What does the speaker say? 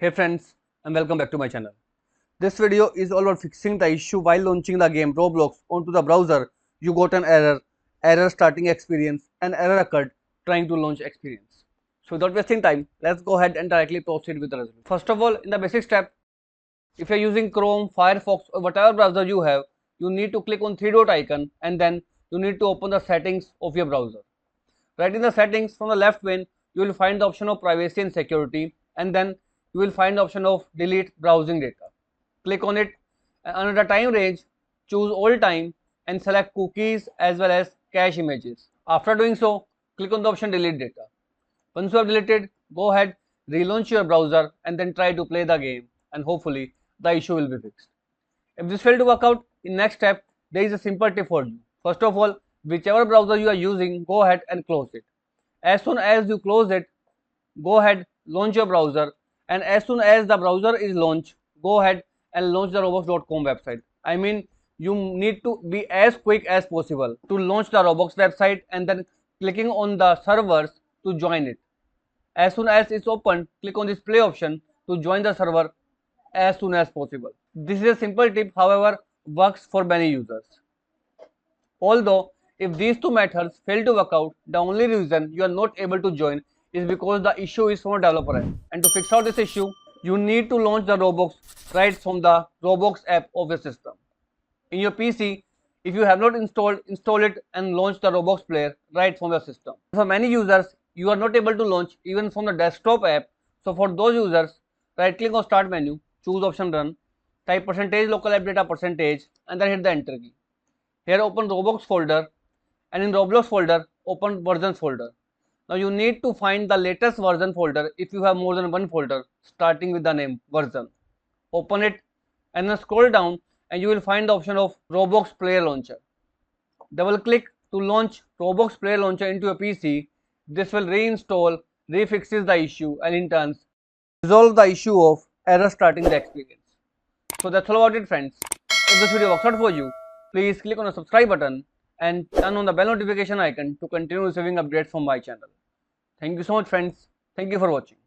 Hey friends, and welcome back to my channel. This video is all about fixing the issue while launching the game Roblox onto the browser. You got an error starting experience, and error occurred trying to launch experience. So without wasting time, let's go ahead and directly proceed with the resolution. First of all, in the basic step, if you are using Chrome, Firefox or whatever browser you have, you need to click on three dot icon and then you need to open the settings of your browser. Right in the settings from the left pane, you will find the option of privacy and security, and then you will find the option of delete browsing data. Click on it, and under the time range, choose all time and select cookies as well as cache images. After doing so, click on the option delete data. Once you have deleted, go ahead, relaunch your browser and then try to play the game, and hopefully the issue will be fixed. If this failed to work out, in next step, there is a simple tip for you. First of all, whichever browser you are using, go ahead and close it. As soon as you close it, go ahead, launch your browser, and as soon as the browser is launched, go ahead and launch the roblox.com website. I mean, you need to be as quick as possible to launch the Roblox website and then clicking on the servers to join it. As soon as it's open, click on this play option to join the server as soon as possible. This is a simple tip, however, works for many users. Although, if these two methods fail to work out, the only reason you are not able to join is because the issue is from a developer end. And to fix out this issue, you need to launch the Roblox right from the Roblox app of your system. In your PC, if you have not installed, install it and launch the Roblox player right from your system. For many users, you are not able to launch even from the desktop app. So for those users, right click on start menu, choose option run, type percentage local app data percentage and then hit the enter key. Here open Roblox folder, and in Roblox folder open versions folder. Now you need to find the latest version folder if you have more than one folder starting with the name version. Open it and then scroll down and you will find the option of Roblox Player Launcher. Double click to launch Roblox Player Launcher into your PC. This will reinstall, refixes the issue and in turn resolve the issue of error starting the experience. So that's all about it friends. If this video works out for you, please click on the subscribe button and turn on the bell notification icon to continue receiving updates from my channel. Thank you so much friends. Thank you for watching.